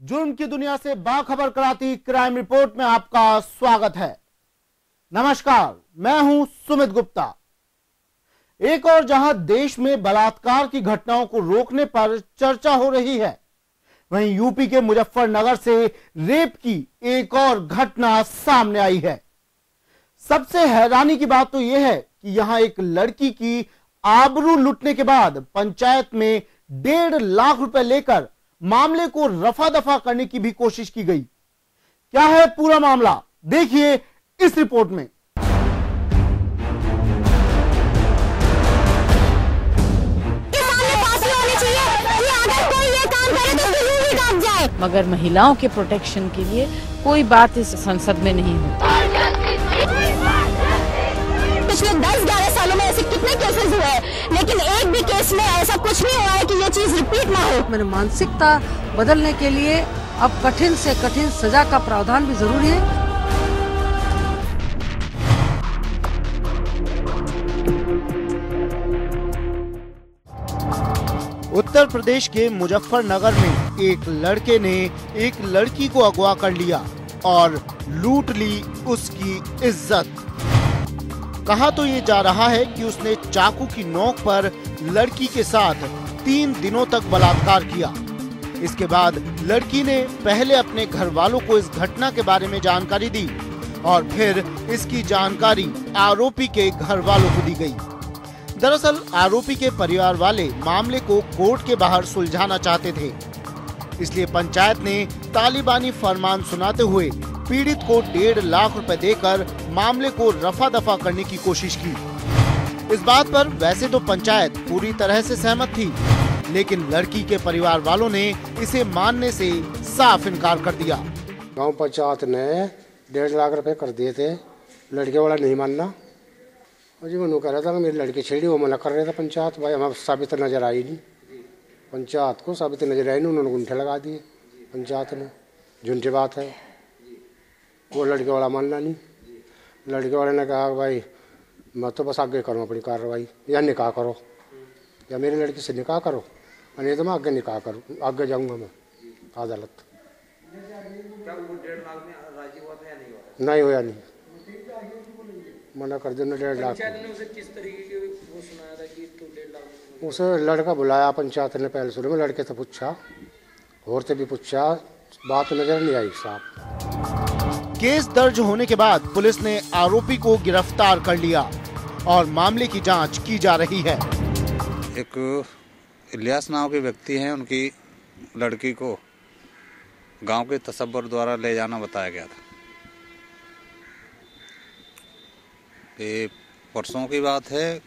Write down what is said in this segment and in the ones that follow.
जुर्म की दुनिया से बाखबर कराती क्राइम रिपोर्ट में आपका स्वागत है। नमस्कार, मैं हूं सुमित गुप्ता। एक और जहां देश में बलात्कार की घटनाओं को रोकने पर चर्चा हो रही है, वहीं यूपी के मुजफ्फरनगर से रेप की एक और घटना सामने आई है। सबसे हैरानी की बात तो यह है कि यहां एक लड़की की आबरू लूटने के बाद पंचायत में 1.5 लाख रुपए लेकर मामले को रफा दफा करने की भी कोशिश की गई। क्या है पूरा मामला, देखिए इस रिपोर्ट में। मगर महिलाओं के प्रोटेक्शन के लिए कोई बात इस संसद में नहीं होती। पिछले 10-11 सालों में ऐसे कितने केसेस हुए हैं, लेकिन एक भी केस में ऐसा कुछ नहीं हुआ है कि ये चीज रिपीट ना हो। मैंने मानसिकता बदलने के लिए अब कठिन से कठिन सजा का प्रावधान भी जरूरी है। उत्तर प्रदेश के मुजफ्फरनगर में एक लड़के ने एक लड़की को अगवा कर लिया और लूट ली उसकी इज्जत। कहा तो ये जा रहा है कि उसने चाकू की नोक पर लड़की के साथ 3 दिनों तक बलात्कार किया। इसके बाद लड़की ने पहले अपने घर वालों को इस घटना के बारे में जानकारी दी और फिर इसकी जानकारी आरोपी के घर वालों को दी गई। दरअसल आरोपी के परिवार वाले मामले को कोर्ट के बाहर सुलझाना चाहते थे, इसलिए पंचायत ने तालिबानी फरमान सुनाते हुए पीड़ित को 1.5 लाख रुपए देकर मामले को रफा दफा करने की कोशिश की। इस बात पर वैसे तो पंचायत पूरी तरह से सहमत थी, लेकिन लड़की के परिवार वालों ने इसे मानने से साफ इनकार कर दिया। गांव पंचायत ने 1.5 लाख रुपए कर दिए थे, लड़के वाला नहीं मानना। और जी मनु कह रहा था कि मेरी लड़की छेड़ी, वो मना कर रहा था पंचायत। भाई हमें साबित नजर आई नहीं, पंचायत को साबित नजर आई नहीं, उन्होंने गुंठे लगा दिए पंचायत ने। झूठी बात है, वो लड़के वाला मानना नहीं। लड़के वाले ने कहा भाई मैं तो बस आगे करूँ अपनी कार्रवाई, या निकाह करो, या मेरी लड़की से निकाह करो, नहीं तो मैं आगे निकाह करूँ, आगे जाऊँगा मैं अदालत। नहीं होया, नहीं मना कर देना 1.5 लाख। उसे लड़का बुलाया पंचायत ने पहले शुरू में, लड़के से पूछा और से भी पूछा, बात नजर नहीं आई साहब। केस दर्ज होने के बाद पुलिस ने आरोपी को गिरफ्तार कर लिया और मामले की जांच की जा रही है। एक इलियास नाम के व्यक्ति हैं, उनकी लड़की को गांव के तसब्बर द्वारा ले जाना बताया गया था। ये परसों की बात है।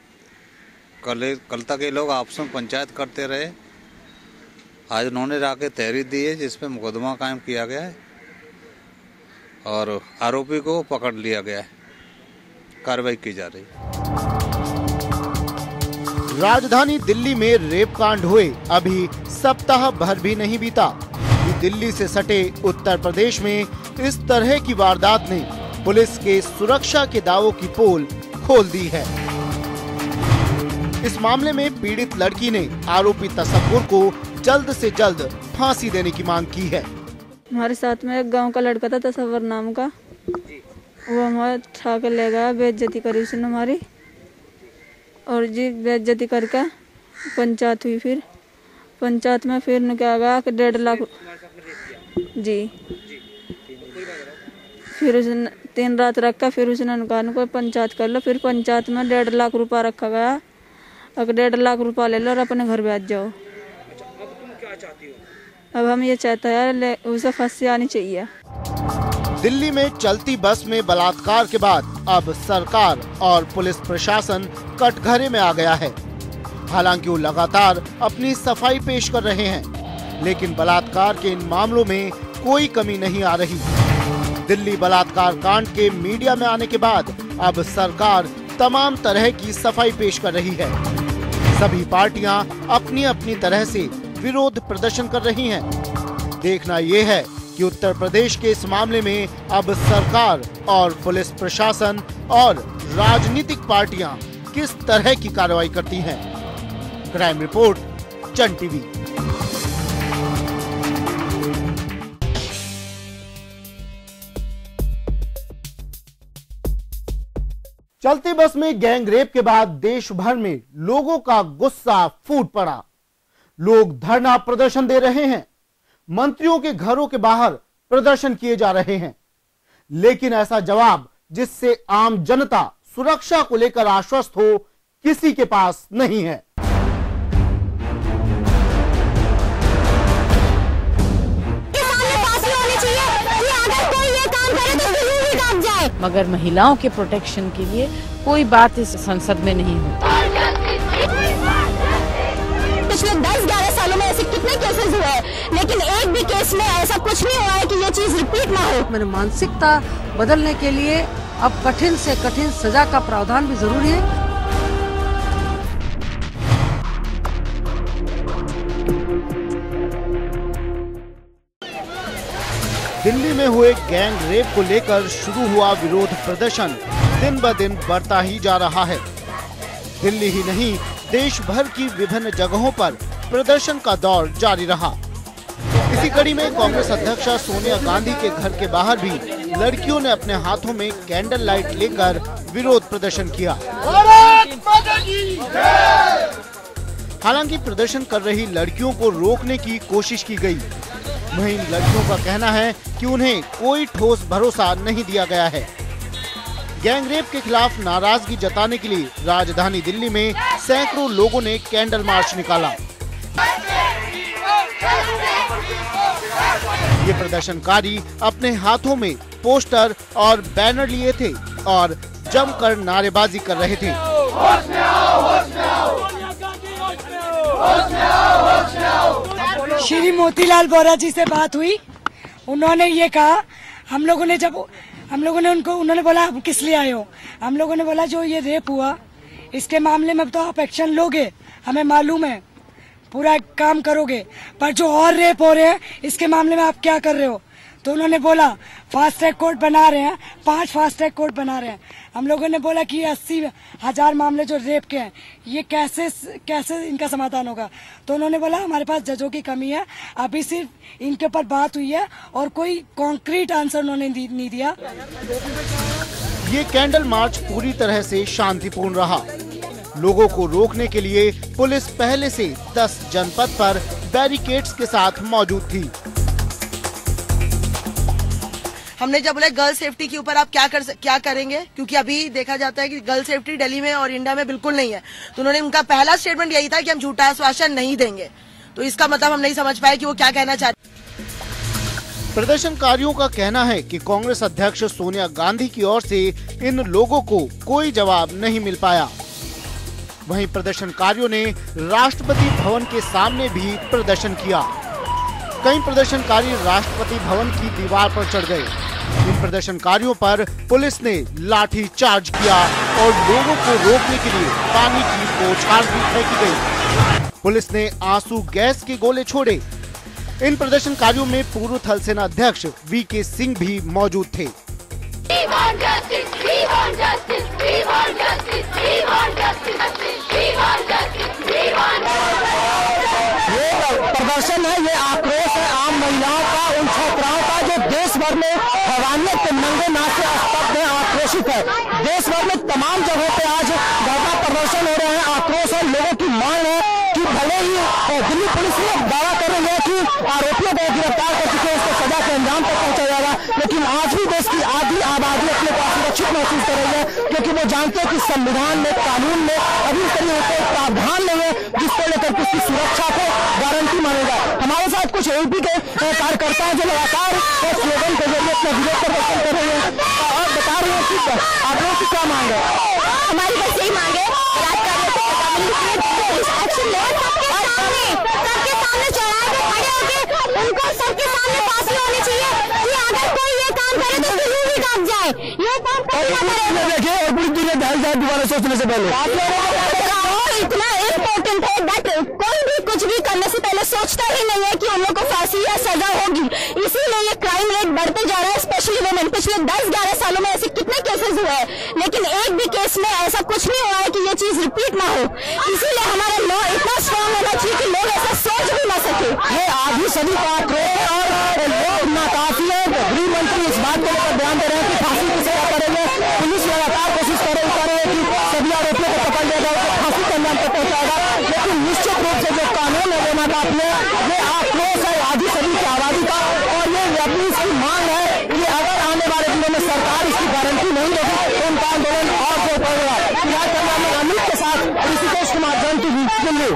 कल तक ये लोग आपस में पंचायत करते रहे। आज उन्होंने जाके तहरीर दी है जिसपे मुकदमा कायम किया गया है और आरोपी को पकड़ लिया गया है, कार्रवाई की जा रही है। राजधानी दिल्ली में रेप कांड हुए अभी सप्ताह भर भी नहीं बीता कि दिल्ली से सटे उत्तर प्रदेश में इस तरह की वारदात ने पुलिस के सुरक्षा के दावों की पोल खोल दी है। इस मामले में पीड़ित लड़की ने आरोपी तसव्वुर को जल्द से जल्द फांसी देने की मांग की है। हमारे साथ में एक गांव का लड़का था तसव्वुर नाम का, वो हमारे उठा के ले गया, बेइज्जती करी उसने हमारी, और जी बेइज्जती करके पंचायत हुई। फिर पंचायत में फिर ने क्या गया कि 1.5 लाख जी, फिर उसने 3 रात रखा। फिर उसने कहा कोई पंचायत कर लो। फिर पंचायत में 1.5 लाख रुपया रखा गया। अगर 1.5 लाख रुपया ले लो और अपने घर बैठ जाओ। अब हम ये चाहते हैं उसे फांसी आनी चाहिए। दिल्ली में चलती बस में बलात्कार के बाद अब सरकार और पुलिस प्रशासन कटघरे में आ गया है। हालांकि वो लगातार अपनी सफाई पेश कर रहे हैं, लेकिन बलात्कार के इन मामलों में कोई कमी नहीं आ रही। दिल्ली बलात्कार कांड के मीडिया में आने के बाद अब सरकार तमाम तरह की सफाई पेश कर रही है। सभी पार्टियां अपनी अपनी तरह से विरोध प्रदर्शन कर रही हैं। देखना यह है कि उत्तर प्रदेश के इस मामले में अब सरकार और पुलिस प्रशासन और राजनीतिक पार्टियां किस तरह की कार्रवाई करती हैं। क्राइम रिपोर्ट, चन टीवी। चलती बस में गैंग रेप के बाद देश भर में लोगों का गुस्सा फूट पड़ा। लोग धरना प्रदर्शन दे रहे हैं, मंत्रियों के घरों के बाहर प्रदर्शन किए जा रहे हैं, लेकिन ऐसा जवाब जिससे आम जनता सुरक्षा को लेकर आश्वस्त हो किसी के पास नहीं है। मगर महिलाओं के प्रोटेक्शन के लिए कोई बात इस संसद में नहीं होती। पिछले 10-11 सालों में ऐसे कितने केसेस हुए हैं, लेकिन एक भी केस में ऐसा कुछ नहीं हुआ है कि ये चीज रिपीट ना हो। मेरी मानसिकता बदलने के लिए अब कठिन से कठिन सजा का प्रावधान भी जरूरी है। दिल्ली में हुए गैंग रेप को लेकर शुरू हुआ विरोध प्रदर्शन दिन ब दिन बढ़ता ही जा रहा है। दिल्ली ही नहीं, देश भर की विभिन्न जगहों पर प्रदर्शन का दौर जारी रहा। इसी कड़ी में कांग्रेस अध्यक्षा सोनिया गांधी के घर के बाहर भी लड़कियों ने अपने हाथों में कैंडल लाइट लेकर विरोध प्रदर्शन किया। हालांकि प्रदर्शन कर रही लड़कियों को रोकने की कोशिश की गई। वहीं लड़कियों का कहना है कि उन्हें कोई ठोस भरोसा नहीं दिया गया है। गैंग रेप के खिलाफ नाराजगी जताने के लिए राजधानी दिल्ली में सैकड़ों लोगों ने कैंडल मार्च निकाला। ये प्रदर्शनकारी अपने हाथों में पोस्टर और बैनर लिए थे और जमकर नारेबाजी कर रहे थे। श्री मोतीलाल वोरा जी से बात हुई, उन्होंने ये कहा, उन्होंने बोला आप किस लिए आए हो? हम लोगों ने बोला जो ये रेप हुआ इसके मामले में तो आप एक्शन लोगे, हमें मालूम है, पूरा काम करोगे, पर जो और रेप हो रहे हैं इसके मामले में आप क्या कर रहे हो? तो उन्होंने बोला फास्ट ट्रैक कोर्ट बना रहे हैं, 5 फास्ट ट्रैक कोर्ट बना रहे हैं। हम लोगों ने बोला कि 80,000 मामले जो रेप के हैं ये कैसे इनका समाधान होगा? तो उन्होंने बोला हमारे पास जजों की कमी है, अभी सिर्फ इनके ऊपर बात हुई है और कोई कॉन्क्रीट आंसर उन्होंने नहीं दिया। ये कैंडल मार्च पूरी तरह से शांतिपूर्ण रहा। लोगों को रोकने के लिए पुलिस पहले से 10 जनपद पर बैरिकेड्स के साथ मौजूद थी। हमने जब बोला गर्ल सेफ्टी के ऊपर आप क्या करेंगे, क्योंकि अभी देखा जाता है कि गर्ल सेफ्टी दिल्ली में और इंडिया में बिल्कुल नहीं है, तो उन्होंने उनका पहला स्टेटमेंट यही था कि हम झूठा आश्वासन नहीं देंगे। तो इसका मतलब हम नहीं समझ पाए कि वो क्या कहना चाहते। प्रदर्शनकारियों का कहना है कि कांग्रेस अध्यक्ष सोनिया गांधी की ओर से इन लोगों को कोई जवाब नहीं मिल पाया। वहीं प्रदर्शनकारियों ने राष्ट्रपति भवन के सामने भी प्रदर्शन किया। कई प्रदर्शनकारी राष्ट्रपति भवन की दीवार पर चढ़ गए। इन प्रदर्शनकारियों पर पुलिस ने लाठी चार्ज किया और लोगों को रोकने के लिए पानी की बौछार भी फेंकी गई। पुलिस ने आंसू गैस के गोले छोड़े। इन प्रदर्शनकारियों में पूर्व थल सेना अध्यक्ष वीके सिंह भी मौजूद थे। प्रदर्शन है, ये आक्रोश है आम महिलाओं का, उन छात्राओं का जो देश भर में हैवानियत के नंगे नाच से स्तब्ध है, आक्रोशित है। देश भर में तमाम जगहों पे आज धरना प्रदर्शन हो रहे हैं, आक्रोश है। लोगों की मांग है कि भले ही दिल्ली पुलिस ने दावा कर रही है कि आरोपियों को गिरफ्तार कर चुके हैं, उसको सजा के अंजाम तक पहुंचा जाएगा, लेकिन आज भी देश की आधी आबादी अपने को सुरक्षित महसूस कर रही है, क्योंकि वो जानते हैं कि संविधान में, कानून में अभी तक कोई प्रावधान नहीं है जिसको लेकर किसी सुरक्षा को गारंटी मानेगा। हमारे साथ कुछ एपी के कार्यकर्ता हैं जो लगातार स्लोगन के जरिए अपना विरोध प्रदर्शन कर रहे हैं और बता रहे हैं कि आप लोगों की क्या मांग है। हमारी बस यही मांग है, उनको सबके सामने फांसी होनी चाहिए कि अगर कोई ये काम करे तो जरूर ही काम जाए। ये काम देखिए और पूरी दुनिया ढल जाए दोबारा सोचने से पहले। आप लोगों इतना इम्पोर्टेंट है दैट कोई भी कुछ भी करने से पहले सोचता ही नहीं है कि उन लोगों को फांसी या सजा होगी। इसीलिए ये क्राइम रेट बढ़ते जा रहा है, स्पेशली वुमेन। पिछले 10-11 सालों में ऐसे कितने केसेस हुए हैं, लेकिन एक भी केस में ऐसा कुछ नहीं हुआ है कि ये चीज रिपीट ना हो। इसीलिए हमारा लॉ इतना स्ट्रॉन्ग होना चाहिए कि लोग ऐसा सोच भी ना सके। ये आधी सदी का आक्रोश और लोग नाकाफी है। गृह मंत्री इस बात को लेकर बयान दे रहे हैं कि फांसी की सजा करेंगे। पुलिस लगातार कोशिश कर रही है हम तक पहुँचाएगा, लेकिन निश्चित रूप से जो कानून है वो माता अपने ये आक्रोश है आदि सभी की आबादी का, और ये अपनी इसकी मांग है कि अगर आने वाले दिनों में सरकार इसकी गारंटी नहीं देगी तो उनका आंदोलन और जोर पड़ेगा। फिलहाल कैमरा में अमित के साथ ऋषिकेश कुमार, जन टीवी, दिल्ली।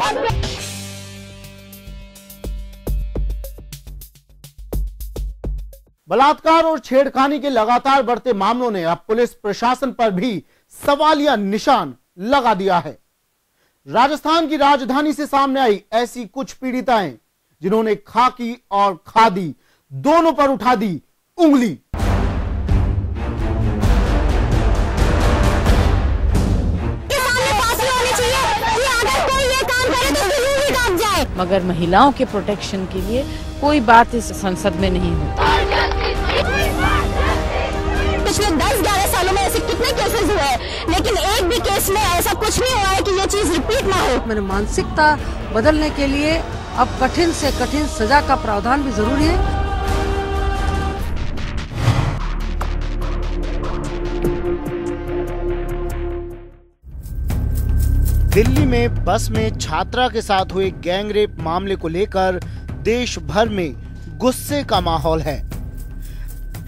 बलात्कार और छेड़खानी के लगातार बढ़ते मामलों ने अब पुलिस प्रशासन पर भी सवालिया निशान लगा दिया है। राजस्थान की राजधानी से सामने आई ऐसी कुछ पीड़िताएं जिन्होंने खाकी और खादी दोनों पर उठा दी उंगली। मगर महिलाओं के प्रोटेक्शन के लिए कोई बात इस संसद में नहीं होती। पिछले 10-11 सालों में ऐसे कितने केसेस हुए हैं, लेकिन एक भी केस में ऐसा कुछ नहीं हुआ है कि ये चीज रिपीट ना हो। मैंने मानसिकता बदलने के लिए अब कठिन से कठिन सजा का प्रावधान भी जरूरी है। दिल्ली में बस में छात्रा के साथ हुए गैंगरेप मामले को लेकर देश भर में गुस्से का माहौल है।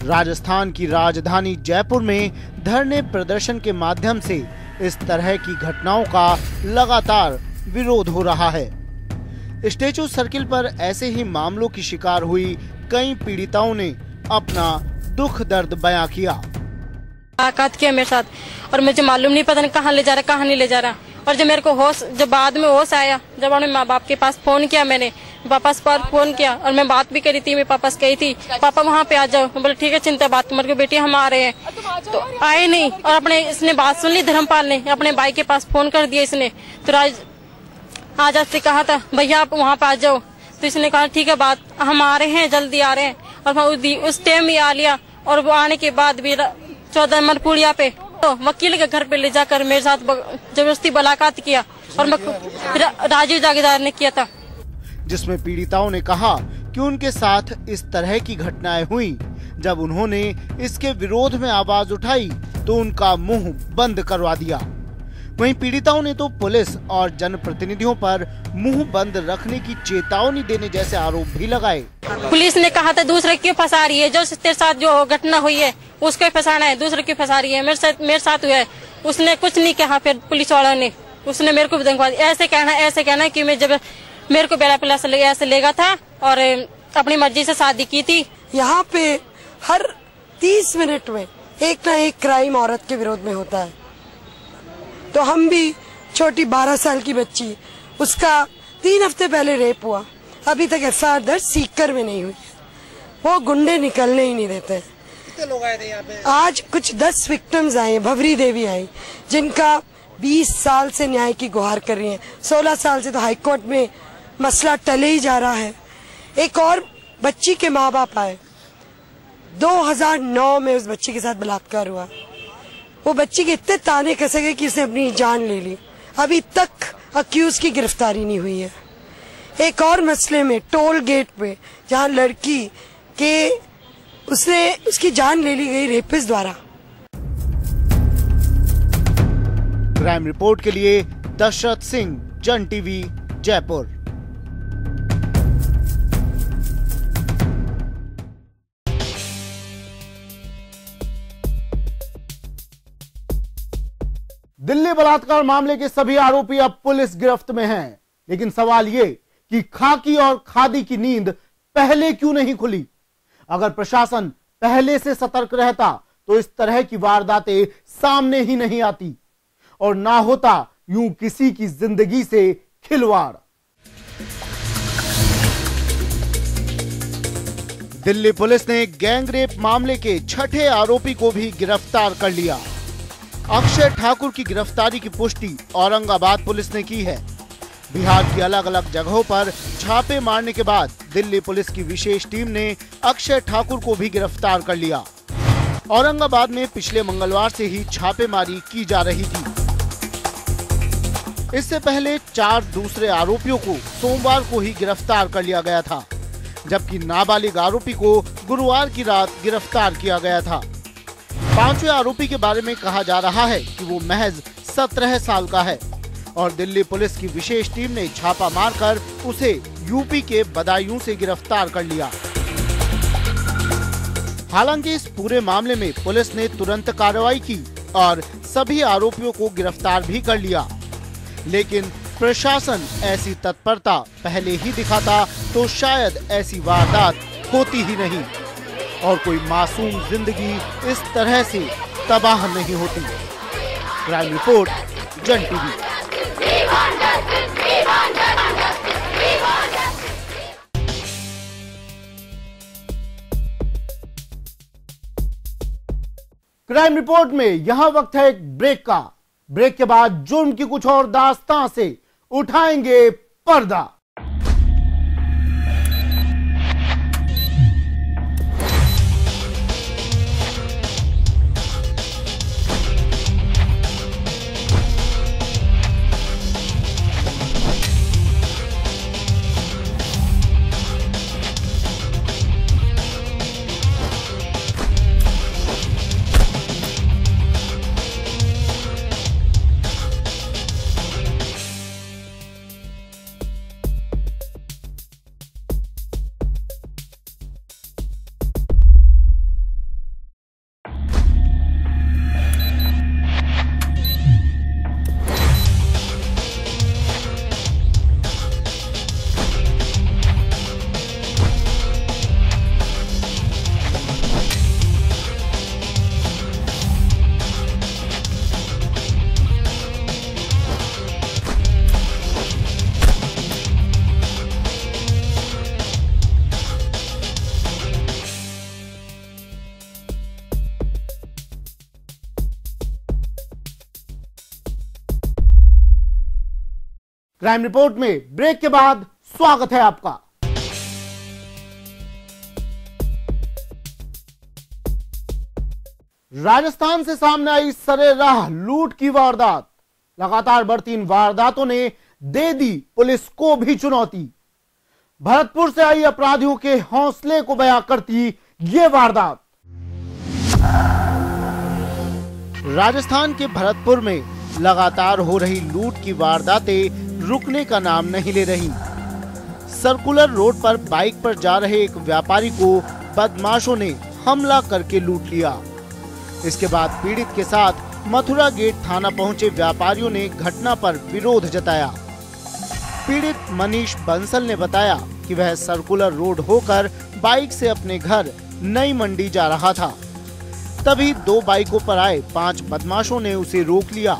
राजस्थान की राजधानी जयपुर में धरने प्रदर्शन के माध्यम से इस तरह की घटनाओं का लगातार विरोध हो रहा है। स्टैचू सर्किल पर ऐसे ही मामलों की शिकार हुई कई पीड़िताओं ने अपना दुख दर्द बयां किया। मुलाकात किया मेरे साथ और मुझे मालूम नहीं, पता नहीं कहाँ ले जा रहा, कहाँ नहीं ले जा रहा। और जब मेरे को होश, जब बाद में होश आया, जब अपने माँ बाप के पास फोन किया, मैंने पापा पर फोन किया और मैं बात भी करी थी, मेरे पापा से कही थी पापा वहाँ पे आ जाओ। बोले ठीक है, चिंता बात मर गई बेटी, हम आ रहे हैं। तो आए नहीं और अपने इसने बात सुन ली, धर्मपाल ने अपने भाई के पास फोन कर दिया इसने। तो आज से कहा था भैया आप वहाँ पे आ जाओ, तो इसने कहा ठीक है बात, हम आ रहे हैं, जल्दी आ रहे हैं। और उस टाइम भी आ लिया और वो आने के बाद भी 14 नंबर पुड़िया पे तो वकील के घर पे ले जाकर मेरे साथ जबरदस्ती मुलाकात किया और राजीव जागीरदार ने किया था, जिसमें पीड़िताओं ने कहा कि उनके साथ इस तरह की घटनाएं हुई। जब उन्होंने इसके विरोध में आवाज उठाई तो उनका मुंह बंद करवा दिया। वहीं पीड़िताओं ने तो पुलिस और जनप्रतिनिधियों पर मुंह बंद रखने की चेतावनी देने जैसे आरोप भी लगाए। पुलिस ने कहा था दूसरे क्यों फंसा रही है, जो तेरे साथ जो घटना हुई है उसको ही फंसाना है, दूसरे क्यों फंसा रही है, मेरे साथ हुआ है। उसने कुछ नहीं कहा, फिर पुलिस वालों ने उसने मेरे को धमका दिया, ऐसे कहना कि मैं जब मेरे को बेड़ा पिला ऐसे लेगा था और अपनी मर्जी से शादी की थी। यहाँ पे हर 30 मिनट में एक ना एक क्राइम औरत के विरोध में होता है। तो हम भी छोटी 12 साल की बच्ची, उसका 3 हफ्ते पहले रेप हुआ, अभी तक एफआईआर दर्ज सीकर में नहीं हुई। वो गुंडे निकलने ही नहीं देते। कितने लोग आए थे यहाँ पे? आज कुछ 10 विक्टिम्स आए, भवरी देवी आई, जिनका 20 साल से न्याय की गुहार कर रही है। 16 साल से तो हाईकोर्ट में मसला टले ही जा रहा है। एक और बच्ची के माँ बाप आए, 2009 में उस बच्ची के साथ बलात्कार हुआ। वो बच्ची के इतने ताने कसे गए कि उसने अपनी जान ले ली। अभी तक अक्यूज की गिरफ्तारी नहीं हुई है। एक और मसले में टोल गेट पे जहाँ लड़की के उसकी जान ले ली गई रेपिस्ट द्वारा। क्राइम रिपोर्ट के लिए दशरथ सिंह, जन टीवी, जयपुर। दिल्ली बलात्कार मामले के सभी आरोपी अब पुलिस गिरफ्त में हैं, लेकिन सवाल ये कि खाकी और खादी की नींद पहले क्यों नहीं खुली। अगर प्रशासन पहले से सतर्क रहता तो इस तरह की वारदातें सामने ही नहीं आती और ना होता यूं किसी की जिंदगी से खिलवाड़। दिल्ली पुलिस ने गैंगरेप मामले के 6ठे आरोपी को भी गिरफ्तार कर लिया। अक्षय ठाकुर की गिरफ्तारी की पुष्टि औरंगाबाद पुलिस ने की है। बिहार की अलग अलग जगहों पर छापे मारने के बाद दिल्ली पुलिस की विशेष टीम ने अक्षय ठाकुर को भी गिरफ्तार कर लिया। औरंगाबाद में पिछले मंगलवार से ही छापेमारी की जा रही थी। इससे पहले 4 दूसरे आरोपियों को सोमवार को ही गिरफ्तार कर लिया गया था, जबकि नाबालिग आरोपी को गुरुवार की रात गिरफ्तार किया गया था। 5वें आरोपी के बारे में कहा जा रहा है कि वो महज 17 साल का है और दिल्ली पुलिस की विशेष टीम ने छापा मारकर उसे यूपी के बदायूं से गिरफ्तार कर लिया। हालांकि इस पूरे मामले में पुलिस ने तुरंत कार्रवाई की और सभी आरोपियों को गिरफ्तार भी कर लिया, लेकिन प्रशासन ऐसी तत्परता पहले ही दिखाता तो शायद ऐसी वारदात होती ही नहीं और कोई मासूम जिंदगी इस तरह से तबाह नहीं होती। क्राइम रिपोर्ट, जन टीवी। क्राइम रिपोर्ट में यहां वक्त है एक ब्रेक का। ब्रेक के बाद जुर्म की कुछ और दास्तां से उठाएंगे पर्दा। क्राइम रिपोर्ट में ब्रेक के बाद स्वागत है आपका। राजस्थान से सामने आई सरेराह लूट की वारदात। लगातार बढ़ती इन वारदातों ने दे दी पुलिस को भी चुनौती। भरतपुर से आई अपराधियों के हौसले को बयां करती ये वारदात। राजस्थान के भरतपुर में लगातार हो रही लूट की वारदातें रुकने का नाम नहीं ले रही। सर्कुलर रोड पर बाइक पर जा रहे एक व्यापारी को बदमाशों ने हमला करके लूट लिया। इसके बाद पीड़ित के साथ मथुरा गेट थाना पहुंचे व्यापारियों ने घटना पर विरोध जताया। पीड़ित मनीष बंसल ने बताया कि वह सर्कुलर रोड होकर बाइक से अपने घर नई मंडी जा रहा था। तभी 2 बाइकों पर आए 5 बदमाशों ने उसे रोक लिया।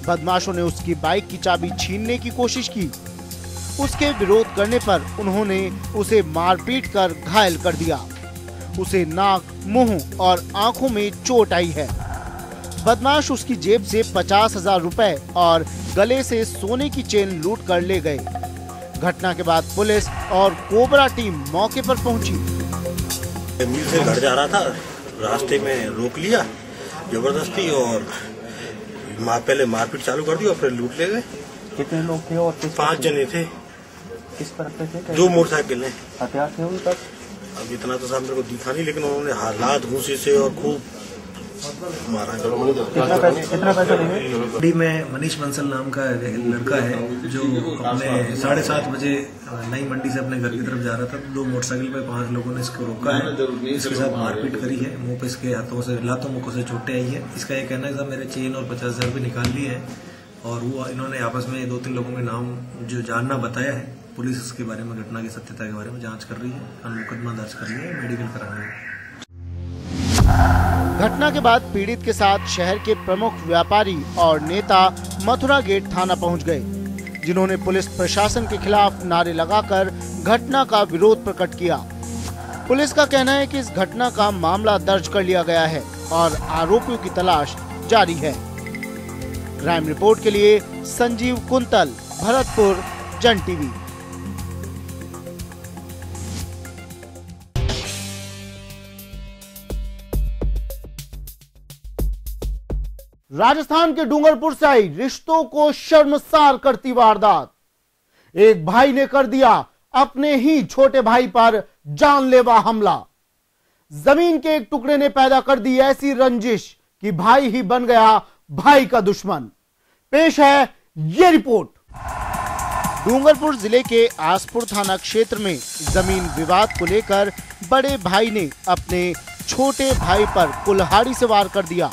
बदमाशों ने उसकी बाइक की चाबी छीनने की कोशिश की। उसके विरोध करने पर उन्होंने उसे मारपीट कर घायल कर दिया। उसे नाक, मुंह और आंखों में चोट आई है। बदमाश उसकी जेब से 50,000 रुपए और गले से सोने की चेन लूट कर ले गए। घटना के बाद पुलिस और कोबरा टीम मौके पर पहुंची। मिल से घर जा रहा था, रास्ते में रोक लिया जबरदस्ती और पहले मारपीट चालू कर दी और फिर लूट ले गए। कितने लोग थे और 5 जने थे। किस पर थे? 2 मोटरसाइकिल है। हथियार थे उन पर? अब इतना तो साहब मेरे को दिखा नहीं, लेकिन उन्होंने हालात घूसे से और खूब मारा। कितना पैसा देंगे? में मनीष बंसल नाम का लड़का है जो अपने 7:30 बजे नई मंडी से अपने घर की तरफ जा रहा था। 2 मोटरसाइकिल पे 5 लोगों ने इसको रोका है, इसके साथ मारपीट करी है। मुंह पे इसके हाथों से लातों मुखों से चोटें आई है। इसका ये कहना है कि मेरे चेन और 50,000 रुपये निकाल लिए हैं और वो इन्होंने आपस में 2-3 लोगों के नाम जो जानना बताया है। पुलिस इसके बारे में, घटना की सत्यता के बारे में जांच कर रही है। मुकदमा दर्ज कर लिया है, मेडिकल करा रहे हैं। घटना के बाद पीड़ित के साथ शहर के प्रमुख व्यापारी और नेता मथुरा गेट थाना पहुंच गए, जिन्होंने पुलिस प्रशासन के खिलाफ नारे लगाकर घटना का विरोध प्रकट किया। पुलिस का कहना है कि इस घटना का मामला दर्ज कर लिया गया है और आरोपियों की तलाश जारी है। क्राइम रिपोर्ट के लिए संजीव कुंतल, भरतपुर, जन टीवी। राजस्थान के डूंगरपुर से आई रिश्तों को शर्मसार करती वारदात। एक भाई ने कर दिया अपने ही छोटे भाई पर जानलेवा हमला। जमीन के एक टुकड़े ने पैदा कर दी ऐसी रंजिश कि भाई ही बन गया भाई का दुश्मन। पेश है ये रिपोर्ट। डूंगरपुर जिले के आसपुर थाना क्षेत्र में जमीन विवाद को लेकर बड़े भाई ने अपने छोटे भाई पर कुल्हाड़ी से वार कर दिया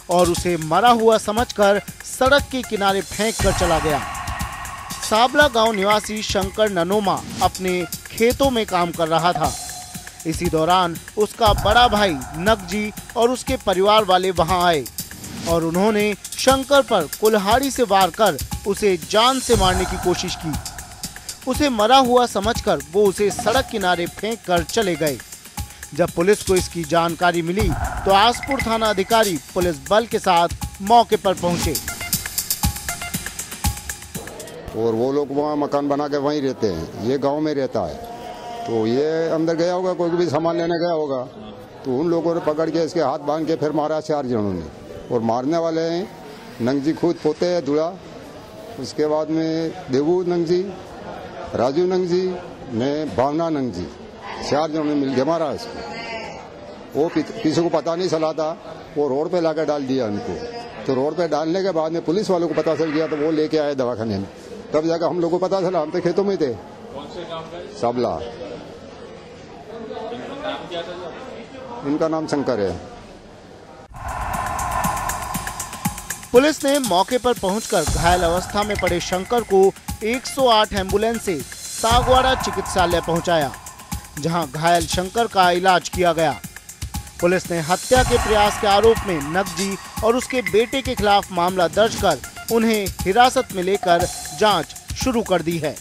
और उसे मरा हुआ समझकर सड़क के किनारे फेंक कर चला गया। साबला गांव निवासी शंकर ननोमा अपने खेतों में काम कर रहा था। इसी दौरान उसका बड़ा भाई नगजी और उसके परिवार वाले वहां आए और उन्होंने शंकर पर कुल्हाड़ी से वार कर उसे जान से मारने की कोशिश की। उसे मरा हुआ समझकर वो उसे सड़क किनारे फेंक कर चले गए। जब पुलिस को इसकी जानकारी मिली तो आसपुर थाना अधिकारी पुलिस बल के साथ मौके पर पहुंचे। और वो लोग वहाँ मकान बना के वहीं रहते हैं, ये गांव में रहता है। तो ये अंदर गया होगा, कोई भी सामान लेने गया होगा, तो उन लोगों ने पकड़ के इसके हाथ बांध के फिर मारा 4 जनों ने। और मारने वाले हैं नंगजी खुद पोते है दूल्हा, उसके बाद में देवू नंगजी, राजू नंगजी ने भावना नंगजी, 4 जनों ने मिल के मारा इसको। वो किसी को पता नहीं चला था, वो रोड पे लाकर डाल दिया उनको। तो रोड पे डालने के बाद में पुलिस वालों को पता चल गया तो वो लेके आए दवाखाने में। तब जाकर हम लोग को पता चला, हम तो खेतों में थे। कौन से गांव के? साबला। इनका नाम शंकर है। पुलिस ने मौके पर पहुंचकर घायल अवस्था में पड़े शंकर को 108 एम्बुलेंस से सागवाड़ा चिकित्सालय पहुंचाया, जहां घायल शंकर का इलाज किया गया। पुलिस ने हत्या के प्रयास के आरोप में नगजी और उसके बेटे के खिलाफ मामला दर्ज कर उन्हें हिरासत में लेकर जांच शुरू कर दी है।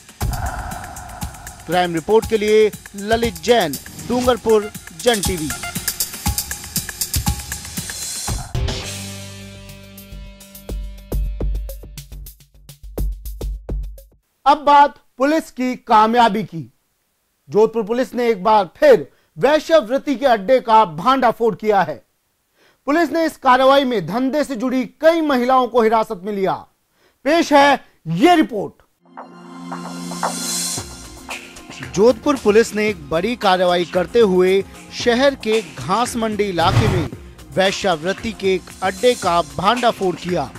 क्राइम रिपोर्ट के लिए ललित जैन, डूंगरपुर, जन टीवी। अब बात पुलिस की कामयाबी की। जोधपुर पुलिस ने एक बार फिर वैश्यवृत्ति के अड्डे का भांडाफोड़ किया है। पुलिस ने इस कार्रवाई में धंधे से जुड़ी कई महिलाओं को हिरासत में लिया। पेश है ये रिपोर्ट। जोधपुर पुलिस ने एक बड़ी कार्रवाई करते हुए शहर के घास मंडी इलाके में वैश्यावृत्ति के एक अड्डे का भांडाफोड़ किया।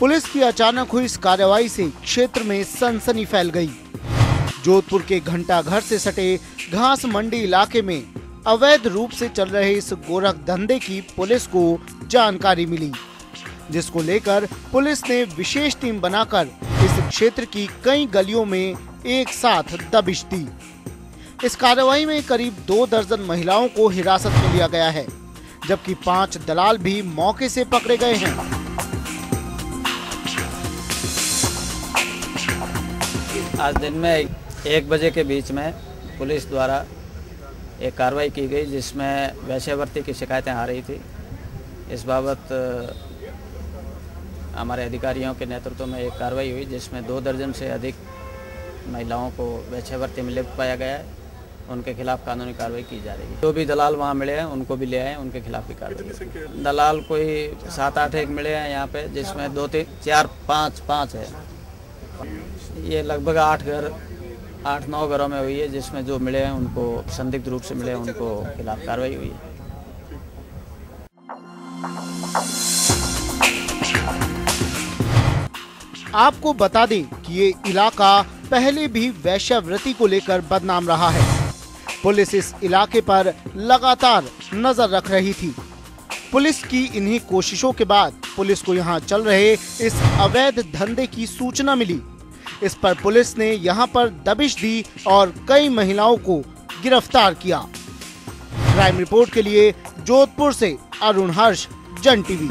पुलिस की अचानक हुई इस कार्रवाई से क्षेत्र में सनसनी फैल गई। जोधपुर के घंटा घर से सटे घास मंडी इलाके में अवैध रूप से चल रहे इस गोरख धंधे की पुलिस को जानकारी मिली, जिसको लेकर पुलिस ने विशेष टीम बनाकर इस क्षेत्र की कई गलियों में एक साथ दबिश दी। इस कार्रवाई में करीब 2 दर्जन महिलाओं को हिरासत में लिया गया है, जबकि 5 दलाल भी मौके से पकड़े गए हैं। आज दिन में 1 बजे के बीच में पुलिस द्वारा एक कार्रवाई की गई, जिसमें वैश्यावृत्ति की शिकायतें आ रही थी। इस बाबत हमारे अधिकारियों के नेतृत्व में एक कार्रवाई हुई, जिसमें 2 दर्जन से अधिक महिलाओं को वैश्यावृत्ति में लिप्त पाया गया है। उनके खिलाफ कानूनी कार्रवाई की जा रही है। जो भी दलाल वहाँ मिले हैं उनको भी ले आए, उनके खिलाफ भी कार्रवाई। दलाल कोई 7-8 एक मिले हैं यहाँ पे, जिसमें 2, 3, 4, 5 है। ये लगभग 8-9 घरों में हुई है, जिसमें जो मिले हैं उनको संदिग्ध रूप से मिले हैं, उनको खिलाफ कार्रवाई हुई है। आपको बता दें कि ये इलाका पहले भी वैश्यावृत्ति को लेकर बदनाम रहा है। पुलिस इस इलाके पर लगातार नजर रख रही थी। पुलिस की इन्हीं कोशिशों के बाद पुलिस को यहाँ चल रहे इस अवैध धंधे की सूचना मिली। इस पर पुलिस ने यहाँ पर दबिश दी और कई महिलाओं को गिरफ्तार किया। क्राइम रिपोर्ट के लिए जोधपुर से अरुण हर्ष, जन टीवी।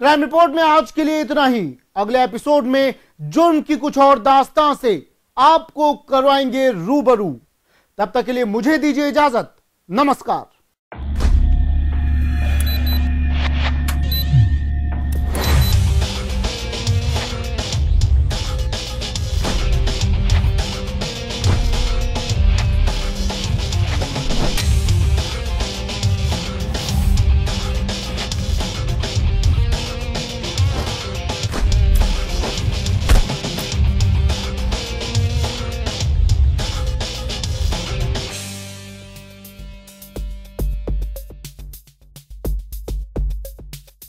क्राइम रिपोर्ट में आज के लिए इतना ही। अगले एपिसोड में जुर्म की कुछ और दास्तां से आपको करवाएंगे रूबरू। तब तक के लिए मुझे दीजिए इजाजत। नमस्कार।